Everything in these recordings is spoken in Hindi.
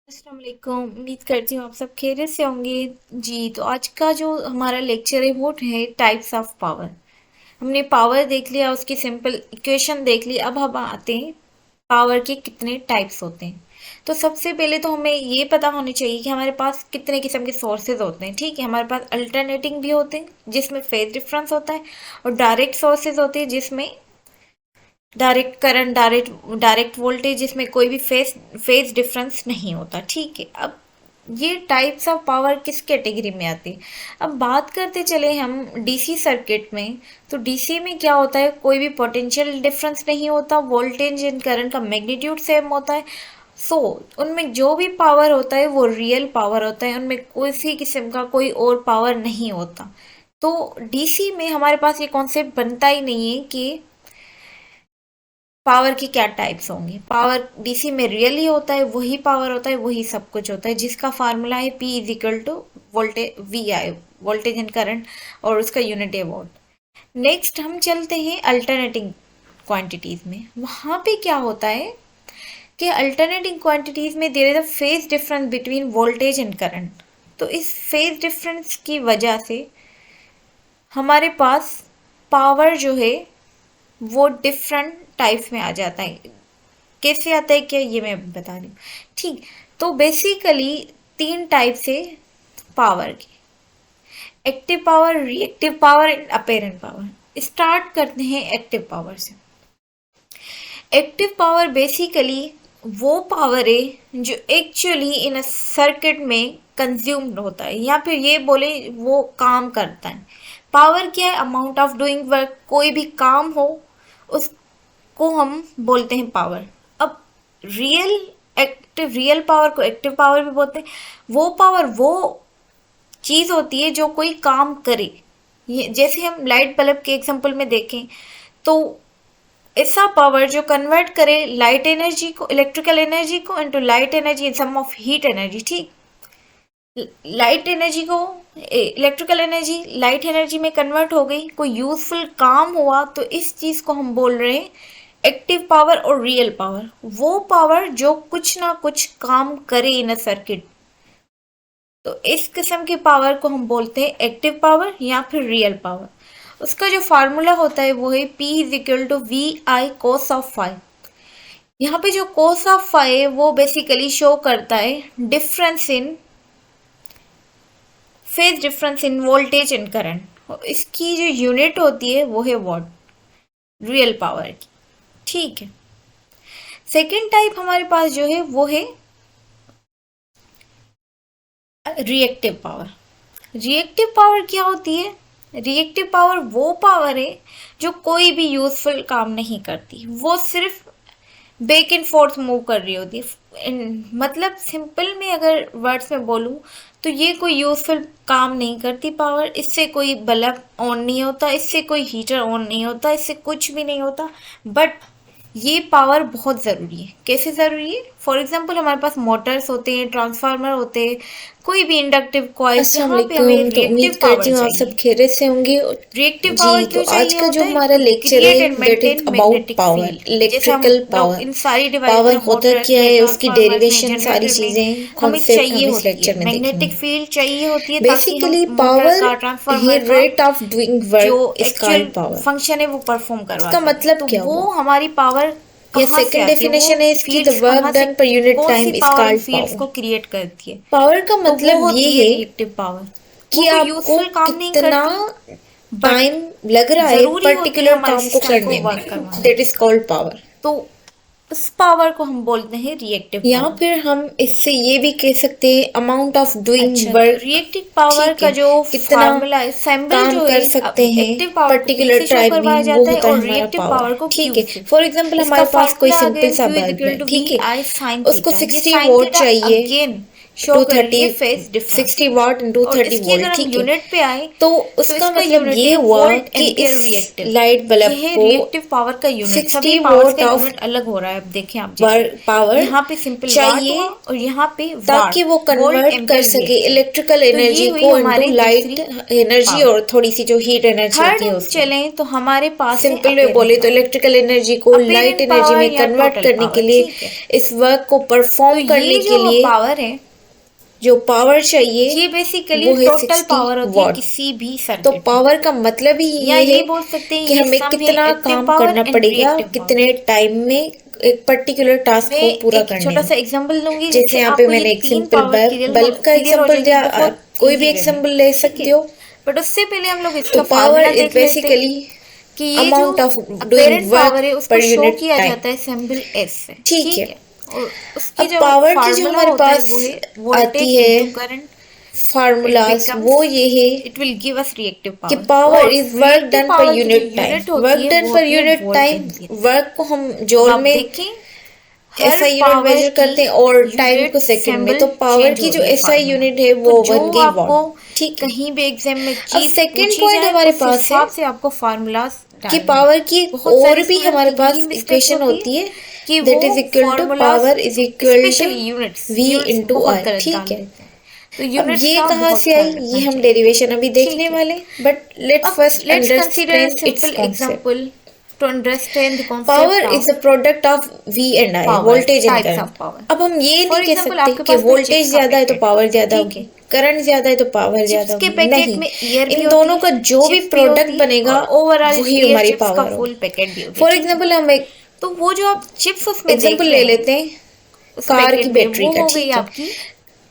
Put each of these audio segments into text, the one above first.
अस्सलाम वालेकुम। उम्मीद करती हूँ आप सब खैरियत से होंगे। जी तो आज का जो हमारा लेक्चर है वो है टाइप्स ऑफ पावर। हमने पावर देख लिया, उसकी सिंपल इक्वेशन देख ली। अब हम आते हैं पावर के कितने टाइप्स होते हैं। तो सबसे पहले तो हमें ये पता होनी चाहिए कि हमारे पास कितने किस्म के सोर्सेज होते हैं। ठीक है, हमारे पास अल्टरनेटिंग भी होते हैं जिसमें फेज डिफरेंस होता है, और डायरेक्ट सोर्सेज होते हैं जिसमें डायरेक्ट करंट, डायरेक्ट वोल्टेज, जिसमें कोई भी फेज डिफरेंस नहीं होता। ठीक है, अब ये टाइप्स ऑफ पावर किस कैटेगरी में आती है। अब बात करते चले हम डीसी सर्किट में। तो डीसी में क्या होता है, कोई भी पोटेंशियल डिफरेंस नहीं होता, वोल्टेज एंड करंट का मैग्नीट्यूड सेम होता है। सो उनमें जो भी पावर होता है वो रियल पावर होता है, उनमें किसी किस्म का कोई और पावर नहीं होता। तो डीसी में हमारे पास ये कॉन्सेप्ट बनता ही नहीं है कि पावर की क्या टाइप्स होंगी। पावर डीसी में रियल ही होता है, वही पावर होता है, वही सब कुछ होता है, जिसका फार्मूला है P is equal to voltage VI, voltage and current, और उसका यूनिट है वोल्ट। नेक्स्ट हम चलते हैं अल्टरनेटिंग क्वांटिटीज में। वहां पे क्या होता है कि अल्टरनेटिंग क्वांटिटीज में there is a phase difference between voltage and current. तो इस फेज डिफरेंस की वजह से हमारे पास पावर जो है वो डिफरेंट टाइप्स में आ जाता है। कैसे आता है क्या, ये मैं बता रही हूँ। ठीक, तो बेसिकली तीन टाइप से पावर की: active power, reactive power and apparent power. Start करते हैं एक्टिव पावर से। एक्टिव पावर बेसिकली वो पावर है जो एक्चुअली इन अ सर्किट में कंज्यूम्ड होता है, या फिर ये बोले वो काम करता है। पावर क्या है, अमाउंट ऑफ डूइंग वर्क, कोई भी काम हो उसको हम बोलते हैं पावर। अब रियल पावर को एक्टिव पावर भी बोलते हैं। वो पावर वो चीज होती है जो कोई काम करे। ये जैसे हम लाइट बल्ब के एग्जांपल में देखें तो ऐसा पावर जो कन्वर्ट करे लाइट एनर्जी को, इलेक्ट्रिकल एनर्जी को, into light energy in some of heat energy. ठीक, लाइट एनर्जी को इलेक्ट्रिकल एनर्जी लाइट एनर्जी में कन्वर्ट हो गई, कोई यूजफुल काम हुआ, तो इस चीज को हम बोल रहे हैं एक्टिव पावर और रियल पावर। वो पावर जो कुछ ना कुछ काम करे इन अ सर्किट। तो इस किस्म की पावर को हम बोलते हैं एक्टिव पावर या फिर रियल पावर। उसका जो फार्मूला होता है वो है P is equal to VI cos of five. यहाँ पे जो cos ऑफ फाइव है वो बेसिकली शो करता है difference in phase difference in voltage and current. इसकी जो यूनिट होती है वो है वॉट, रियल पावर की। ठीक है, सेकेंड टाइप हमारे पास जो है वो है रिएक्टिव पावर। रिएक्टिव पावर क्या होती है, रिएक्टिव पावर वो पावर है जो कोई भी यूजफुल काम नहीं करती, वो सिर्फ बैक एंड फोर्थ मूव कर रही होती है। मतलब सिंपल में अगर वर्ड्स में बोलूँ तो ये कोई यूजफुल काम नहीं करती पावर। इससे कोई बल्ब ऑन नहीं होता, इससे कोई हीटर ऑन नहीं होता, इससे कुछ भी नहीं होता। बट ये पावर बहुत ज़रूरी है। कैसे ज़रूरी है, फॉर एग्जांपल हमारे पास मोटर्स होते हैं, ट्रांसफार्मर होते हैं, कोई भी इंडक्टिव कॉइल्स, अस्सलाम यहाँ पे हमें वालेकुम। तो रिएक्टिव उम्मीद पावर करती हूँ आप सब चाहिए। खैरियत से होंगे। रिएक्टिव जी पावर तो क्यों आज चाहिए का जो होता है, हमारा टू लेक्चर क्रिएट है and that is maintain about magnetic power, field. जैसे हम इलेक्ट्रिकल लोग पावर। इन सारी डिवाइस में, पावर होता मोटर्स क्या में, है, उसकी ट्रांसफार्मर्स में, डेरिवेशन, सारी जनरेटर में चीज़ें हमें कॉन्सेप्ट चाहिए हम इस होती है लेक्चर में मैग्नेटिक देखेंगे। फील्ड चाहिए होती है, ताकि हम बेसिकली मोटर पावर का, है ट्रांसफार्मर का रेट ऑफ डूइंग जो work is actual called power. Function है वो परफॉर्म करवा इसका सके। मतलब तो क्या वो हुआ, हमारी पावर या कहाँ से सेकंड आती है, वो डेफिनेशन है इसकी, द फील्ड्स वर्क कहाँ से, डन पर यूनिट कौन सी time is power in called fields power. को क्रिएट करती है। पावर का तो वो मतलब ये होती है है रिएक्टिव पावर। वो कि कोई आपको यूजफुल काम नहीं कितना करती, बट टाइम लग रहा है जरूरी होती है पर्टिकुलर हमारे काम को सिस्टम को करने में, वर्क करवाने दैट के इज लिए। Called power. तो उस पावर को हम बोलते हैं रिएक्टिव या पावर। फिर हम इससे ये भी कह सकते हैं अमाउंट ऑफ डूइंग अच्छा, तो वर्क। रिएक्टिव पावर ठीक का है, जो कितना फार्मूला है, सैम्बल काम जो कर है सकते हैं एक्टिव पावर को पी पर्टिकुलर से शो टाइम करवाया में, वो जाता है होता है और हमारा रिएक्टिव पावर। पावर को ठीक क्यू है, से। फॉर एग्जांपल इसका हमारे पास कोई फार्मूला सिंपल अगेन सा क्यू इज बल्ब इक्वल है, टू वी ठीक है, आई साइन उसको थीटा। ये 60 साइन वोट थीटा चाहिए। अगेन शो करेंगे फेज डिफरेंस। 60 वाट इंटू और 30 इसकी अगर वोल्ट, हम ठीक है। यूनिट पे आए तो उसका इसका मतलब unit ये है हुआ volt कि ampere इस reactive। लाइट बल्ब ये है को रिएक्टिव पावर का यूनिट। 60 सभी पावर्स वोट का ऑफ यूनिट अलग हो रहा है। अब देखें आप, जैसे पावर यहाँ पे सिंपल वाट चाहिए हुआ और यहाँ पे ताकि वो कन्वर्ट कर सके इलेक्ट्रिकल एनर्जी को इनटू लाइट एनर्जी और थोड़ी सी जो हीट एनर्जी होती है थर्ड उसमें। चलें तो हमारे पास है सिंपल वे बोले तो इलेक्ट्रिकल एनर्जी को लाइट एनर्जी में कन्वर्ट करने के लिए, इस वर्क को परफॉर्म करने के लिए पावर है, जो पावर चाहिए ये बेसिकली वो है टोटल 60 पावर होती है वाट। किसी भी तो सर्किट। पावर का मतलब ही या ये है बोल सकते हैं कि ये हमें सम है कितना एक्टिव काम पावर करना एंड पड़ेगा, रिएक्टिव कितने टाइम में एक पर्टिकुलर टास्क को पूरा एक करने छोटा में। सा एग्जांपल दूंगी, जैसे यहाँ पे मैंने एक सिंपल बल्ब का एग्जांपल दिया, आप कोई भी एग्जांपल ले सकते हो। बट उससे पहले हम लोग तो इसका पावर फार्मूला इज देख लेते हैं बेसिकली कि ये जो amount of apparent doing power है वर्क उसको पर शो यूनिट किया टाइम, जाता है सिंबल एस से, ठीक है। और उसकी अब जो पावर की जो फार्मूला हमारे होता है पास वो है आती वोल्टेज है इनटू करंट। फार्मूलाज, वो ये है it will give us reactive कि power. Power is work done per unit time. Unit work होती है डन वो पर होती है यूनिट टाइम, वोल्टेज। वर्क को हम अब जूल आप में देखें एसआई यूनिट मेजर करते हैं और टाइम को सेकंड में। तो पावर की जो एसआई यूनिट है वो बन गई वाट, ठीक है। कहीं भी एग्जाम में अब चीज सेकंड पूछी पॉइंट जाए हमारे उस पास है हिसाब से आपको फार्मूलाज कि पावर की एक बहुत और सारे भी students हमारे की पास यही mistake इक्वेशन होती है कि दैट वो is equal to formulas, power is equal to especially units, V units into बहुत आर, गलत ठीक डाल है। देते हैं। तो अब यूनिट्स ये का कहाँ बहुत से आई, ख्याल रखना ये हम चाहिए। डेरिवेशन अभी देखने ठीक है। वाले, but let first Let's consider a understand it's simple concept. example to understand the concept power of is the product of V and I, power, voltage and types of current. power. अब हम ये For नहीं कह example, सकते आपके कि पास कोई वोल्टेज chips का ज्यादा है तो पैकेट, पावर ज्यादा ठीक होगी, है। करंट ज्यादा है तो पावर ज्यादा चिप्स के होगी, पैकेट नहीं। में ईयर भी इन होती दोनों है, का जो भी चिप्स भी प्रोडक्ट होती है बनेगा और ओवरऑल वही ईयर हमारी चिप्स का पावर फुल होगी। पैकेट भी होगी, फॉर ठीक है। एग्जाम्पल हम एक तो वो जो आप चिप्स उसमें देख एग्जाम्पल रहे ले हैं लेते हैं उस कार पैकेट की में, बैटरी वो का, हो गई ठीक है। आपकी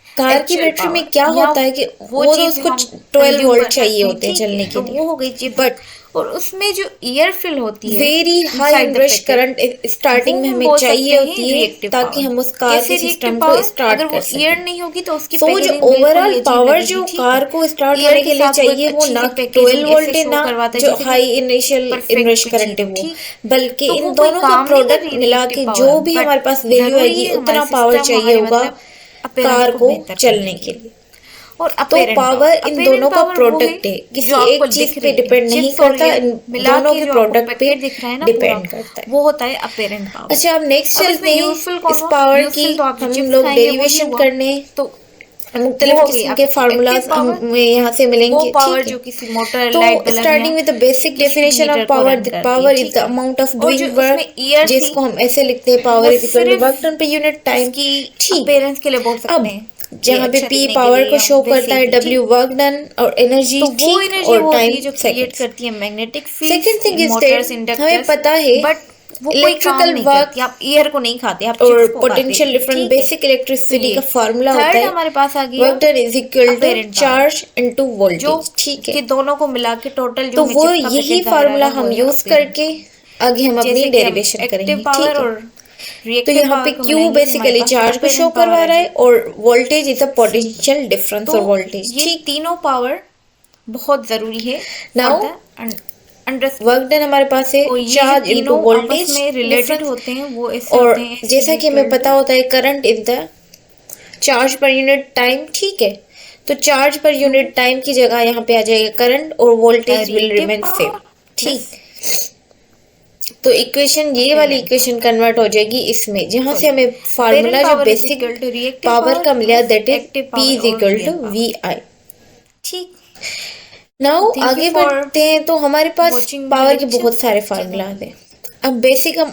कार की एक्चुअल बैटरी में पावर। क्या या होता है कि वो वो तो चीज उसको हम 12 कंज्यूम वोल्ट कर चाहिए सकते हैं, होते हैं ठीक है। चलने के तो लिए, वो हो गई चिप्स, बट और उसमें जो ईयर फिल होती है very high inside the inrush packet, current starting में वो हम हमें बोल चाहिए सकते हैं होती है रिएक्टिव ताकि पावर। हम उस कार कैसे के रिएक्टिव सिस्टम को पावर? स्टार्ट अगर वो कर ईयर सकें। नहीं होगी तो उसकी सो जो पैकेजिंग बिल्कुल ओवरऑल ही अजीब पावर लगेगी, जो ठीक कार है। को स्टार्ट ईयर होने के के लिए साथ चाहिए वो अच्छी ना सी 12 पैकेजिंग वोल्ट ऐसे है, शो ना करवाता है जो जैसे कि हाई इनिशियल परफेक्ट इनरश कोई करंट चीज है हो, वो, ठीक। बल्कि तो इन वो कोई दोनों का काम नहीं कर प्रोडक्ट रही मिला रिएक्टिव के पावर, जो भी बट हमारे पास वैल्यू जरूरी आएगी है उतना हमारे पावर सिस्टम चाहिए होगा अपीयरेंस कार को को बेहतर चलने करने के लिए। और तो अपीयरेंट पावर इन दोनों का वो है प्रोडक्ट है, जो किसी आपको एक चीज दिख पे रही है, डिपेंड नहीं चिप्स और करता, ईयर इन मिला दोनों के के जो आपको प्रोडक्ट पे पैकेट दिख रहा है ना पूरा, डिपेंड करता है। वो होता है अपीयरेंट पावर। अच्छा, अब नेक्स्ट अब चलते इसमें हैं यूजफुल इस पावर की, तो आप जो हम चिप्स लोग खाएंगे वो ही डेरिवेशन हुआ। करने तो मुख्तलिफ वो हो गई किस्म के आपकी फार्मूलाज एक्टिव पावर, हमें यहाँ से वो मिलेंगे, पावर ठीक जो है। किसी मोटर, तो लाइट बल्ब या स्टार्टिंग विद द बेसिक किसी भी डेफिनेशन मीटर ऑफ को पावर, रन द करती है, पावर इज ठीक द है। अमाउंट ऑफ और जो डूइंग वर्क, उसमें ईयर थी जिसको हम ऐसे लिखते हैं पावर वो इज इक्वल टू सिर्फ work done per unit time, उसकी ठीक। अपीयरेंस के लिए बोल सकते अब हैं, जहाँ पे अच्छा पी दिखने के पावर लिए को या शो वैसे करता है, ही, डब्ल्यू ठीक। वर्क डन और एनर्जी, तो वो ठीक, एनर्जी और वो होती है टाइम जो क्रिएट सेकंड्स। करती है magnetic second fields thing in is Motors, that हमें इंडक्टर्स, पता है बट वो कोई काम इलेक्ट्रिकल नहीं वर्क करती। आप ईयर को नहीं खाते, आप और चिप्स को खाते पोटेंशियल हैं, डिफरेंस, ठीक है। बेसिक इलेक्ट्रिसिटी ये का फार्मूला होता थर्ड है हमारे पास आ गया work done is equal to apparent power, charge into जो वोल्टेज, ठीक कि है। दोनों को मिला के टोटल जो तो हमें वो चिप्स का यही पैकेट बाहर आ फार्मूला रहा है वो हम है यूज अपीयरेंट। करके आगे हम अपनी जैसे कि हम डेरिवेशन एक्टिव करेंगे, पावर ठीक है। और तो रिएक्टिव यहाँ पावर पे को क्यू मिलाएंगे तो हमारे बेसिकली पास चार्ज को शो अपीयरेंट पावर करवा आ रहा है जाएगी। और voltage is a potential difference और तो वोल्टेज, ये ठीक। तीनों पावर बहुत जरूरी है now for the understand. Work done हमारे पास है और ये जो चार्ज इनटू तीनों आपस वोल्टेज में रिलेटेड डिफरेंस, होते हैं वो ऐसे और होते हैं जैसा कि हमें पता होता है करंट इज द चार्ज पर यूनिट टाइम, ठीक है। तो चार्ज पर यूनिट टाइम की जगह यहाँ पे आ जाएगा करंट और वोल्टेज विल रिमेन सेम, ठीक। तो इक्वेशन ये वाली इक्वेशन कन्वर्ट हो जाएगी इसमें, जहाँ से हमें फार्मूला जो बेसिक पावर का मिला that is P is equal to V I, ठीक। नाउ आगे बढ़ते हैं। तो हमारे पास watching my पावर के lecture. बहुत सारे फार्मूलाज हैं। अब बेसिक हम